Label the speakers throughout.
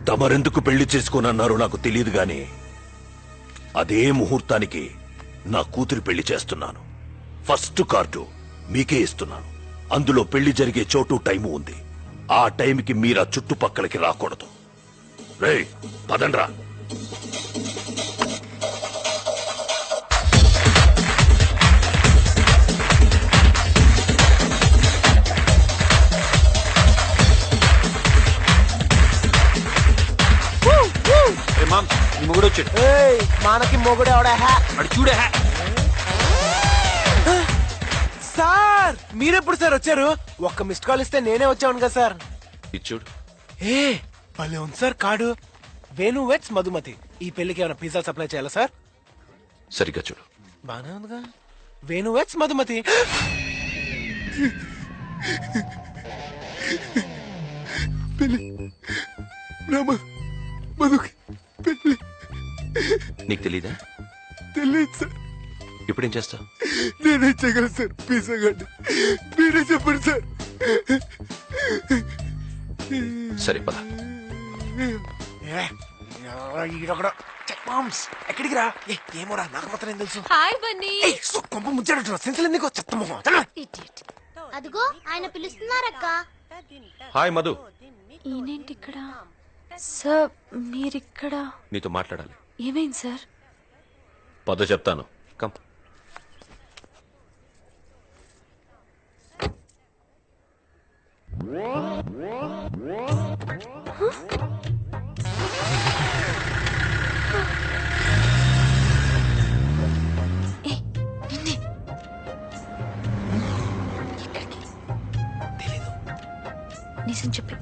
Speaker 1: తమరెందుకు పెళ్లి చేసుకోనన్నారో నాకు తెలియదు గాని అదే ముహూర్తానికి నా కూతురి పెళ్లి చేస్తున్నాను. ఫస్ట్ కార్డు మీకే ఇస్తున్నాను. అందులో పెళ్లి జరిగే చోటు టైము ఉంది. ఆ టైంకి మీరా చుట్టుపక్కలకి రాకూడదు. రేయ్ పదండ్రా.
Speaker 2: మొగుడు వచ్చాడు.
Speaker 3: మనకి మొగుడు ఎవడా?
Speaker 2: చూడే
Speaker 3: సార్ మీరెప్పుడు సార్ వచ్చారు? ఒక్క మిస్డ్ కాల్ ఇస్తే నేనే వచ్చాను కదా సార్.
Speaker 2: ఇచ్చుడు.
Speaker 3: ఏ భలే ఉంది sir card. Venu weds Madhumathi. ఈ పెళ్లికి ఏమైనా పిజ్జా సప్లై చేయాలా సార్?
Speaker 2: సరిగ్గా చూడు.
Speaker 3: బానే ఉందిగా. వేణు వెట్స్ మధుమతి. మధుకి పెళ్లి.
Speaker 2: నీకు తెలీదా?
Speaker 3: తెలియదు సార్.
Speaker 2: ఇప్పుడేం చేస్తావు?
Speaker 3: నేనే చేయగలను సార్. పిజ్జా గడ్డి మీరే చెప్పండి సార్.
Speaker 2: సరే పద.
Speaker 3: ఎక్కడికి రా? ఏమోరా నాకు మాత్రం ఏం తెలుసు.
Speaker 4: హాయ్ బన్నీ.
Speaker 3: కొంప ముంచాడు. సెన్సల్ ఎందుకో చెప్తాము.
Speaker 5: అదిగో ఆయన పిలుస్తున్నారక్క.
Speaker 2: హాయ్ మధు.
Speaker 4: ఈయనేంటి ఇక్కడ? సార్ మీరిక్కడ?
Speaker 2: నీతో మాట్లాడాలి.
Speaker 4: ఏమైంది సార్?
Speaker 2: పద చెప్తాను. కమ్.
Speaker 4: నిజం చెప్పి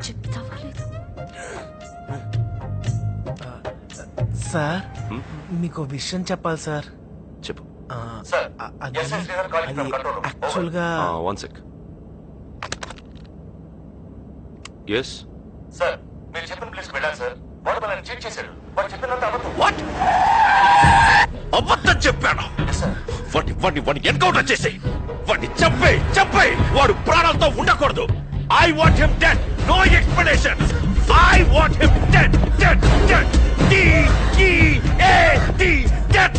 Speaker 4: చెప్తావా లేదు?
Speaker 3: సార్ మీకు విషయం చెప్పాలి సార్.
Speaker 2: చెప్పు.
Speaker 3: యాక్చువల్ గా
Speaker 2: వన్ సెక్. ఎస్
Speaker 6: సార్ మీరు చెప్పిన ప్లేస్ వెళ్ళాను సార్. వాడు మనల్ని చీట్ చేశాడు. వాడు చెప్పినంత అబద్ధం.
Speaker 1: వాట్? అబద్ధం చెప్పాను. వాడిని ఎన్కౌంటర్ చేసి వాడిని చంపే వాడు ప్రాణాలతో ఉండకూడదు. I want him dead. No explanations. I want him dead. D-E-A-D. Dead.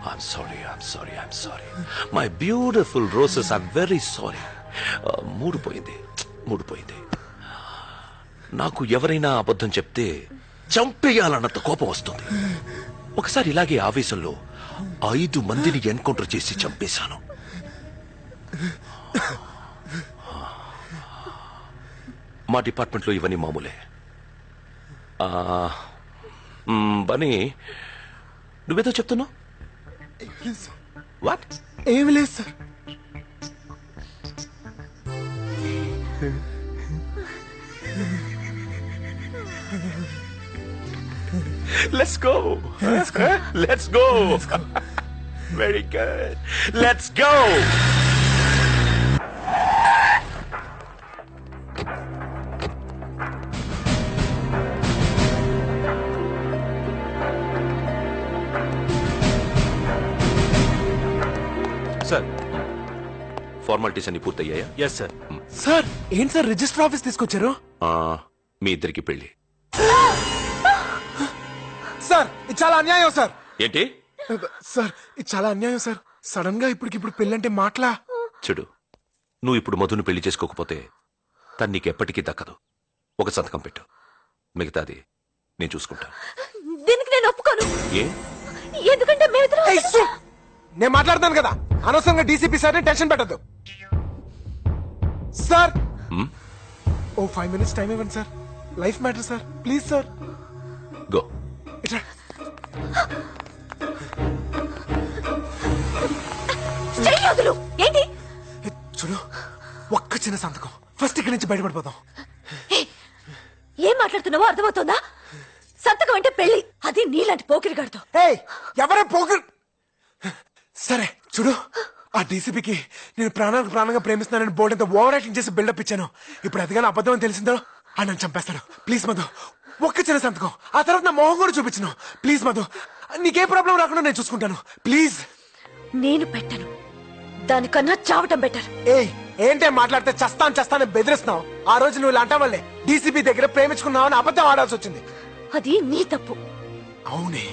Speaker 1: I'm sorry. My beautiful roses, I'm very sorry. మూడిపోయింది. నాకు ఎవరైనా అబద్ధం చెప్తే చంపేయాలన్నంత కోపం వస్తుంది. ఒకసారి ఇలాగే ఆవేశంలో 5 మందిని ఎన్కౌంటర్ చేసి చంపేశాను. మా డిపార్ట్మెంట్లో ఇవన్నీ మామూలే. బనీ నువ్వేదో చెప్తున్నావు. వాట్?
Speaker 3: ఏమి లేదు sir.
Speaker 1: Let's go. Very good. Let's go.
Speaker 2: Sir formalities అన్ని పూర్తయ్యాయా? Yes sir.
Speaker 3: సార్ ఏంటి సార్ రిజిస్టర్ ఆఫీస్ తీసుకొచ్చారు?
Speaker 1: మీ ఇద్దరికి పెళ్లి.
Speaker 3: సార్ ఇది చాలా అన్యాయం సార్.
Speaker 2: ఏంటి?
Speaker 3: సార్ ఇది చాలా అన్యాయం సార్. సడన్ గా ఇప్పుడు పెళ్ళంటే మాటలా?
Speaker 1: చూడు, నువ్వు ఇప్పుడు మధును పెళ్లి చేసుకోకపోతే తను నీకెప్పటికీ దక్కదు. ఒక సంతకం పెట్టు, మిగతాది నేను చూసుకుంటాను.
Speaker 4: దీనికి నేను ఒప్పుకోను.
Speaker 1: ఏ?
Speaker 4: ఎందుకంటే మేమిద్దరం.
Speaker 3: నేను మాట్లాడతాను కదా, అనవసరంగా డీసీపీ సార్ టెన్షన్ పెట్టద్దు. సార్ ఓ 5 minutes టైం ఇవ్వండి sir. Life matter sir, please sir.
Speaker 1: Go.
Speaker 4: ఏంటి?
Speaker 3: చూడు, ఒక్క చిన్న సంతకం, ఫస్ట్ ఇక్కడి నుంచి బయటపడిపోతాం.
Speaker 4: ఏం మాట్లాడుతున్నావో అర్థమవుతుందా? సంతకం అంటే పెళ్లి, అది నీలాంటి పోకిరిగాడితో.
Speaker 3: ఎవరే పోకిరి? సరే చూడు, ఆ డీసీపీకి నేను ప్రాణానికి ప్రాణంగా ప్రేమిస్తున్నానని బోర్డు అంతా ఓవర్ యాక్టింగ్ చేసి బిల్డప్ ఇచ్చాను. ఇప్పుడు అదిగానే అబద్ధం అని తెలిసిందో ఆ నన్ను చంపేస్తాడు. ప్లీజ్ మధు, ఒక్క చిన్న సంతకం, ఆ తర్వాత నా మొహం కూడా చూపించను. ప్లీజ్ మధు, నీకే ప్రాబ్లం రాకుండా నేను చూసుకుంటాను ప్లీజ్.
Speaker 4: నేను పెట్టను, దానికన్నా చావటం బెటర్.
Speaker 3: ఏయ్ ఏంటే మాట్లాడితే చస్తాను బెదిరిస్తున్నావు. ఆ రోజు నువ్వు ఇలా అంటావు వల్లే డీసీపీ దగ్గర ప్రేమించుకున్నావు అని అబద్ధం ఆడాల్సి వచ్చింది.
Speaker 4: అది నీ తప్పు.
Speaker 3: అవునే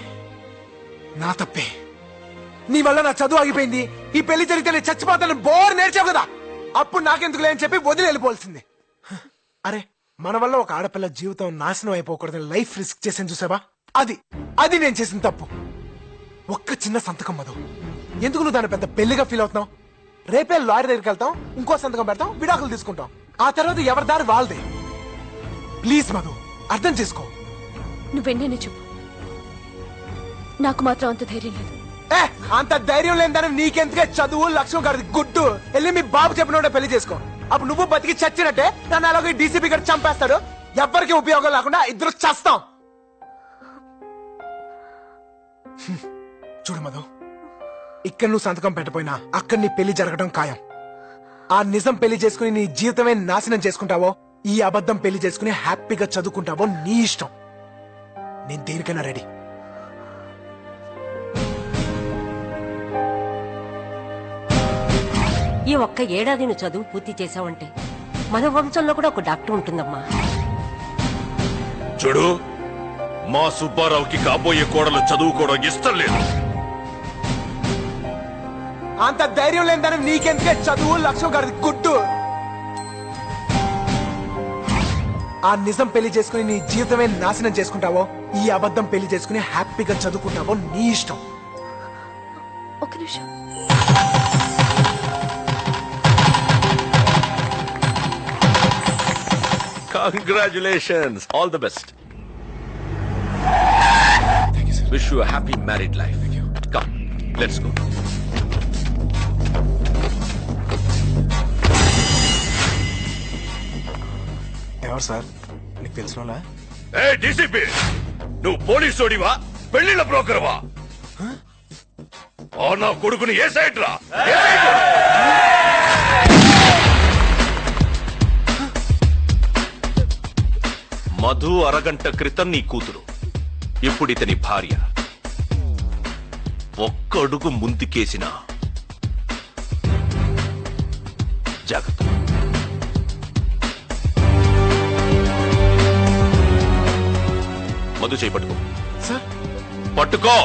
Speaker 3: నా తప్పే. నీ వల్ల నా చదువు ఆగిపోయింది. ఈ పెళ్లి జరిగితే నేను చచ్చిపోతాను బోర్ నేర్చావు కదా, అప్పుడు నాకెందుకు లేని చెప్పి వదిలి వెళ్ళిపోవాల్సింది. అరే మన వల్ల ఒక ఆడపిల్ల జీవితం నాశనం అయిపోకూడదని లైఫ్ రిస్క్ చేసాను చూసావా, అది నేను చేసిన తప్పు. ఒక్క చిన్న సంతకం మధు, ఎందుకు నువ్వు దాన్ని పెద్ద పెళ్లిగా ఫీల్ అవుతున్నావు? రేపే లాయర్ దగ్గరికి వెళ్తాం, ఇంకో సంతకం పెడతాం, విడాకులు తీసుకుంటాం. ఆ తర్వాత ఎవరి దారి వాళ్ళదే. ప్లీజ్ మధు అర్థం చేసుకో.
Speaker 4: నువ్వెన్నైనా చెప్పు, నాకు మాత్రం అంత ధైర్యం లేదు.
Speaker 3: అంత ధైర్యం లేదని నీకెందుకే చదువు లక్ష్యం గారి గుడ్డు. వెళ్ళి మీ బాబు చెప్పిన పెళ్లి చేసుకో. అప్పుడు నువ్వు బతికి చచ్చినట్టే, నన్ను అలాగే డీసీపీ గారు చంపేస్తాడు. ఎవ్వరికి ఉపయోగం లేకుండా ఇద్దరు చస్తాం. చూడు మధు, ఇక్కడ నువ్వు సంతకం పెట్టపోయినా అక్కడ నీ పెళ్లి జరగడం ఖాయం. ఆ నిజం పెళ్లి చేసుకుని నీ జీవితమే నాశనం చేసుకుంటావో, ఈ అబద్ధం పెళ్లి చేసుకుని హ్యాపీగా చదువుకుంటావో నీ ఇష్టం. నేను దేనికైనా రెడీ.
Speaker 7: ఈ ఒక్క ఏడాది నువ్వు చదువు పూర్తి చేసావంటే మన వంశంలో కూడా ఒక డాక్టర్ ఉంటుందమ్మా.
Speaker 1: చూడు, మా సుబ్బారావుకి కాబోయే కోడలు చదువుకోవడం ఇష్టం లేదు.
Speaker 3: అంత ధైర్యం లేదని నీకెందుకే చదువు లక్ష్యం గారి గుడ్డు. ఆ నిజం పెళ్లి చేసుకుని నీ జీవితమే నాశనం చేసుకుంటావో, ఈ అబద్ధం పెళ్లి చేసుకుని హ్యాపీగా చదువుకుంటావో నీ ఇష్టం.
Speaker 4: ఒక నిమిషం.
Speaker 2: Congratulations. All the best. Wish you a happy married life. Come, let's go.
Speaker 3: ఎవరు సార్? నీకు తెలిసిన
Speaker 1: ఏ డీసీపీ, నువ్వు పోలీసోడివా పెళ్లిళ్ళ బ్రోకర్వా? ఆ నా కొడుకుని ఏ సైడ్ రా?
Speaker 2: మధు అరగంట క్రితం నీ కూతురు, ఇప్పుడు ఇతని భార్య. ఒక్క అడుగు ముందుకేసిన జాగ్రత్త. మధు చేయి పట్టుకో.
Speaker 3: సార్
Speaker 2: పట్టుకో.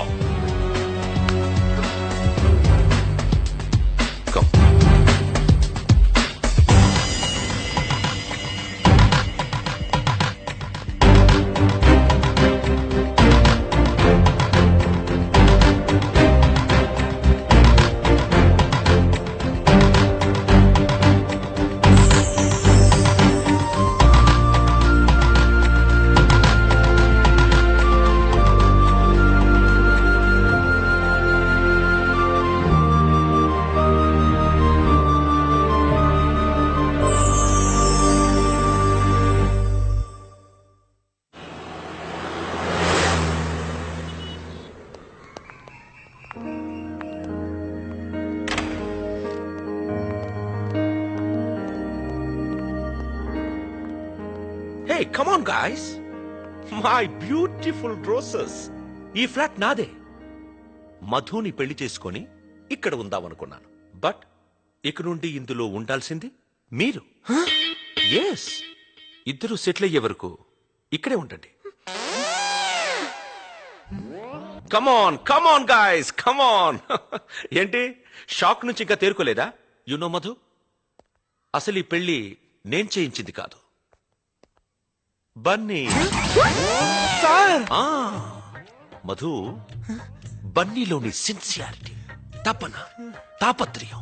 Speaker 2: Come. Hey, come on guys. My beautiful roses. ఈ ఫ్లాట్ నాదే. మధుని పెళ్లి చేసుకొని ఇక్కడ ఉందామనుకున్నాను. బట్ ఇక నుండి ఇందులో ఉండాల్సింది మీరు. ఎస్, ఇద్దరు సెటిల్ అయ్యే వరకు ఇక్కడే ఉండండి. కమాన్ గాయస్, కమాన్. ఏంటి షాక్ నుంచి ఇంకా తేరుకోలేదా? యునో మధు, అసలు ఈ పెళ్లి నేను చేయించింది కాదు, బన్నీ. మధు, బన్నీలోని సిన్సియారిటీ, తపన, తాపత్రయం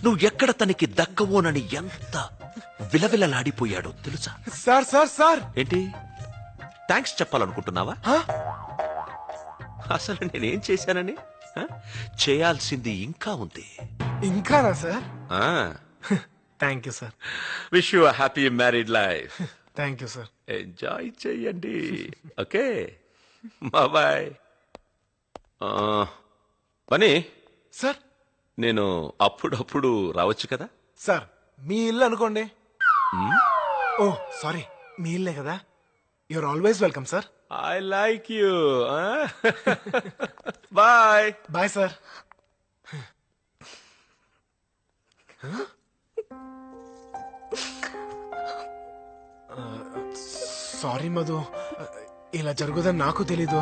Speaker 2: నువ్వు ఎక్కడ తనకి దక్కవోనని ఎంత విలవిలలాడిపోయాడో తెలుసా?
Speaker 3: సార్ సార్ సార్
Speaker 2: ఏంటి థ్యాంక్స్ చెప్పాలనుకుంటున్నావా? అసలు నేనేం చేశానని? చేయాల్సింది ఇంకా ఉంది.
Speaker 3: ఇంకానా సార్?
Speaker 2: ఆ
Speaker 3: thank you sir.
Speaker 2: Wish you happy married life.
Speaker 3: Thank you sir.
Speaker 2: Enjoy చెయ్యండి. Okay, bye. పని
Speaker 3: సార్
Speaker 2: నేను అప్పుడప్పుడు రావచ్చు కదా?
Speaker 3: సార్ మీ ఇల్లు అనుకోండి. ఓ సారీ, మీ ఇల్లే కదా. You're always welcome sir.
Speaker 2: I like you. Bye.
Speaker 3: Bye sir. Sorry Madhu, ఇలా జరుగుదని నాకు తెలీదు.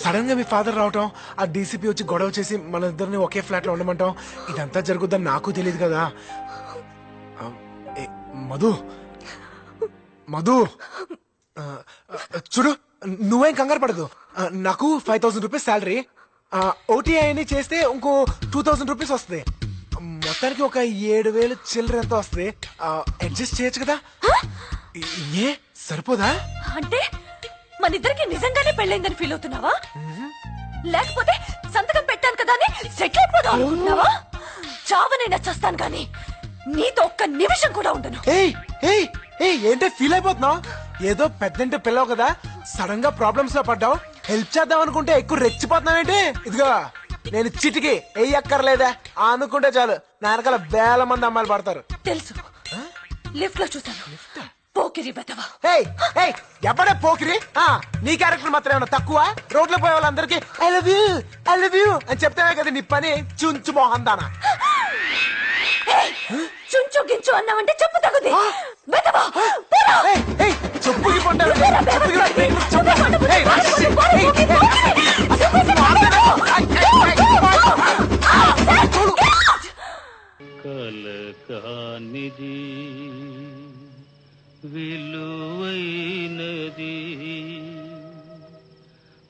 Speaker 3: సడన్ గా మీ ఫాదర్ రావటం, ఆ డీసీపీ వచ్చి గొడవ చేసి మన ఇద్దరిని ఒకే ఫ్లాట్ లో ఉండమంటాం, ఇదంతా జరుగుద్దని నాకు తెలియదు కదా. మధు మధు చూడు, నువ్వేం కంగారు పడదు. నాకు 5,000 రూపీస్ శాలరీ, ఓటీఐని చేస్తే ఇంకో 2,000 రూపీస్ వస్తుంది. మొత్తానికి ఒక 7,000 చిల్లర ఎంత వస్తుంది. అడ్జస్ట్ చేయొచ్చు కదా. ఏ సరిపోదా?
Speaker 4: అంటే మన ఇద్దరికి నిజంగానే పెళ్ళైందని ఫీల్ అవుతున్నావా? లేకపోతే సంతకం పెట్టాను కదా అని సెటిల్ అయిపోదాం అనుకుంటున్నావా? చావనైనా చస్తాను కానీ నీతో ఒక్క నిమిషం కూడా ఉండను.
Speaker 3: ఏంటే ఫీల్ అయిపోతున్నావు? ఏదో పెద్దంటే పిల్లవు కదా, సడన్ గా ప్రాబ్లమ్స్ లో పడ్డావు. హెల్ప్ చేద్దాం అనుకుంటే ఎక్కువ రెచ్చిపోతున్నావేంటి? ఇదిగో నేను చిటికి ఎయ్యక్కర్లేదా అనుకుంటే చాలు, నా వెనకాల వేల మంది అమ్మాయిలు పడతారు.
Speaker 4: తెలుసు, లిఫ్ట్ లో చూసాను. పోకిరి బెదవా.
Speaker 3: ఎవడే పోకిరి? నీ క్యారెక్టర్ మాత్రం ఏమన్నా తక్కువ? రోడ్లో పోయే వాళ్ళందరికీ I love you I love you అని చెప్తానే కదా నీ పని. చుంచు మోహన్ దానా.
Speaker 4: చుంచు గించు అన్నావంటే చెప్పు తగుది. బెదవా
Speaker 3: చెప్పుకి
Speaker 8: కలకానిది విలువైనది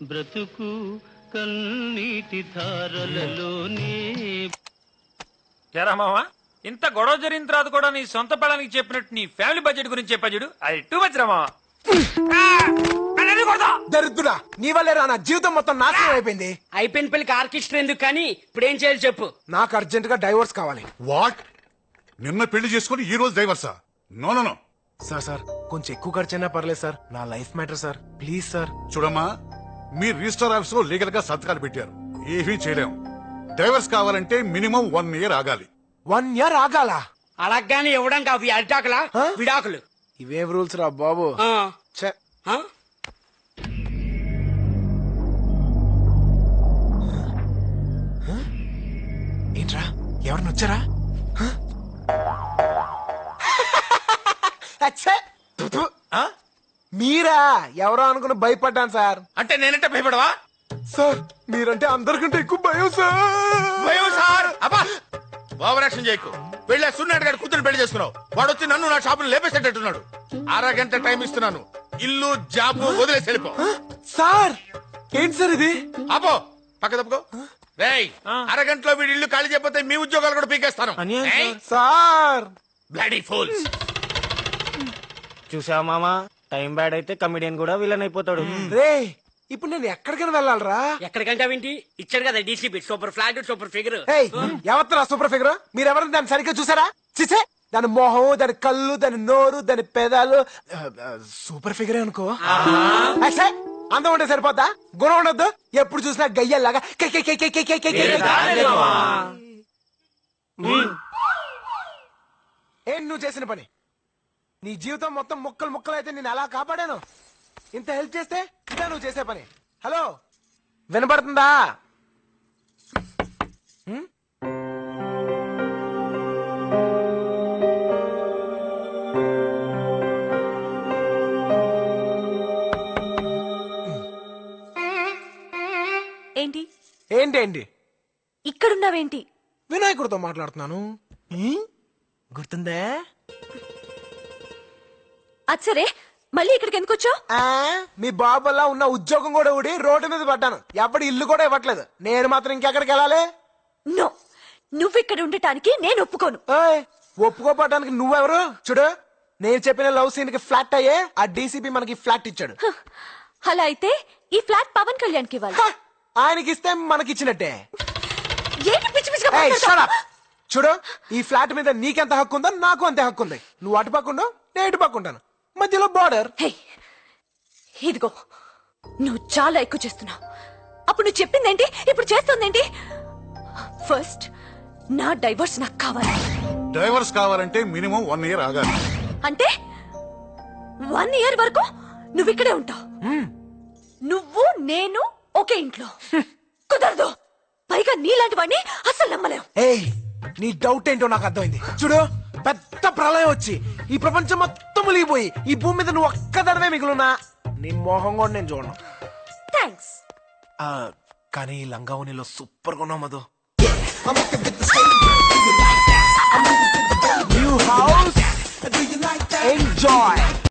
Speaker 8: బ్రతుకు కన్నీటి ధారలలోనే.
Speaker 9: ఎరా మావా, ఇంత గొడవ జరిగిన తర్వాత కూడా నీ సొంత పడానికి చెప్పినట్టు నీ ఫ్యామిలీ బడ్జెట్ గురించి చెప్పా చూడు, అది టూ మచ్ రా మావా.
Speaker 3: దరిద్రుడా, నీ వల్లే రా నా జీవితం మొత్తం నాశనం అయిపోయింది.
Speaker 10: అయిపోయిన పెళ్లికి ఆర్కెస్ట్రా ఎందుకు కానీ ఇప్పుడు ఏం చేయాలి చెప్పు.
Speaker 3: నాకు అర్జెంట్ గా డైవోర్స్ కావాలి.
Speaker 11: వాట్? నిన్న పెళ్లి చేసుకుని ఈ రోజు డైవర్సా? నో నో నో
Speaker 3: సార్ కొంచెం ఎక్కువ ఖర్చైనా పర్లేదు సార్, నా life matter sir, please sir.
Speaker 11: చూడమ్మా, మీ రిజిస్టర్ ఆఫీస్ లో లీగల్ గా సంతకాలు పెట్టారు, ఏమీ చేయలేము. డైవర్స్ కావాలంటే మినిమం 1 year ఆగాలి.
Speaker 3: 1 year ఆగాలా?
Speaker 10: అలాగానే ఇవ్వడానికి అవి అరిటాకులా విడాకులు?
Speaker 3: ఇవేం రూల్స్ రా బాబు. ఏంట్రా, ఎవరిని వచ్చారా? మీరా? ఎవరో అనుకుని భయపడ్డాను సార్.
Speaker 2: అంటే నేనంటే భయపడవా?
Speaker 3: సార్ మీరంటే అందరికంటే ఎక్కువ భయం సార్.
Speaker 2: భయం సార్? అబ్బా, ఓవర్ యాక్షన్ చేయకు. పెళ్ళి సున్నాడు గారి కూతురు పెళ్లి చేసుకున్నావు, వాడు వచ్చి నన్ను నా షాపులు లేపేసేటట్టున్నాడు. 6 గంట టైం ఇస్తున్నాను, ఇల్లు జాబు వదిలేసి వెళ్ళిపో.
Speaker 3: సార్ ఏంటి సార్ ఇది?
Speaker 2: అబ్బో పక్క తప్పుకో. రేయ్, 6 గంటలో వీడి ఇల్లు ఖాళీ చేయకపోతే మీ ఉద్యోగాలు కూడా పీకేస్తాను.
Speaker 3: Sir
Speaker 2: bloody fools.
Speaker 9: చూసావా మామా, టైం బ్యాడ్ అయితే కమిడియన్ కూడా విలన్ అయిపోతాడు.
Speaker 3: రే, ఇప్పుడు నేను ఎక్కడికైనా వెళ్ళాలరా?
Speaker 10: ఎక్కడికంటే వింటి ఇచ్చాడు కదా DCP, super flat super figure.
Speaker 3: ఎవరు సూపర్ ఫిగర్? మీరెవరైనా దాన్ని సరిగ్గా చూసారా? చిచే, దాని మొహం, దాని కళ్ళు, దాని నోరు, దాని పెదాలు సూపర్ ఫిగరే అనుకో. అందం ఉంటే సరిపోతా, గుణం ఉండొద్దు. ఎప్పుడు చూసినా గయ్యల్లాగా ఏం నువ్వు చేసిన పని? నీ జీవితం మొత్తం ముక్కలు ముక్కలు అయితే నేను ఎలా కాపాడాను? ఇంత హెల్ప్ చేస్తే ఇదా నువ్వు చేసే పని? హలో, వినపడుతుందా?
Speaker 4: ఏంటి
Speaker 3: ఏంటేంటి?
Speaker 4: ఇక్కడున్నావేంటి?
Speaker 3: వినాయకుడితో మాట్లాడుతున్నాను. గుర్తుందా?
Speaker 4: అచ్చరే, మళ్ళీ ఇక్కడికి ఎందుకు వచ్చావు?
Speaker 3: మీ బాబు వల్ల ఉన్న ఉద్యోగం కూడా ఊడి రోడ్డు మీద పడ్డాను. ఎప్పుడు ఇల్లు కూడా ఇవ్వట్లేదు. నేను మాత్రం ఇంకెక్కడికి వెళ్ళాలి?
Speaker 4: నో, నువ్వు ఇక్కడ ఉండటానికి నేను ఒప్పుకోను.
Speaker 3: ఒప్పుకోపడడానికి నువ్వెవరు? చూడు, నేను చెప్పిన లవ్ సీన్ కి ఫ్లాట్ అయ్యే ఆ డీసీపీ మనకి ఫ్లాట్ ఇచ్చాడు.
Speaker 4: అలా అయితే ఈ ఫ్లాట్ పవన్ కళ్యాణ్ కి ఇవ్వాలి.
Speaker 3: ఆయనకి ఇస్తే మనకిచ్చినట్టే.
Speaker 4: ఏంటి పిచ్చి పిచ్చిగా మాట్లాడుతున్నావ్?
Speaker 3: చూడు, ఈ ఫ్లాట్ మీద నీకెంత హక్కు ఉందో నాకు అంతే హక్కు ఉంది. నువ్వు అటు పక్కుండవు, నేను ఇటు పక్కుంటాను, మధ్యలో బార్డర్.
Speaker 4: ఇదిగో, నువ్వు చాలా ఎక్కువ చేస్తున్నావు. అప్పుడు నువ్వు చెప్పిందేంటి, ఇప్పుడు చేస్తుందేంటి? ఫస్ట్ నా డైవర్స్ నాకు కావాలి.
Speaker 11: డైవర్స్ కావాలంటే మినిమం 1 year ఆగాలి.
Speaker 4: అంటే 1 year వరకు నువ్వు ఇక్కడే ఉంటావు? నువ్వు నేను ఒకే ఇంట్లో? కుదరదు. నీలాంటి వాడిని అసలు నమ్మలేం.
Speaker 3: ఏయ్ నీ డౌట్ ఏంటో నాకు అర్థమైంది. చూడు పెద్ద ప్రళయం వచ్చి ఈ ప్రపంచం మొత్తం మునిగిపోయి ఈ భూమి మీద నువ్వు ఒక్కదడవే మిగులున్నా నీ మోహం కూడా నేను చూడను.
Speaker 4: థ్యాంక్స్.
Speaker 3: కానీ ఈ లంగావనిలో సూపర్ గా ఉన్నావు మధు. New house enjoy.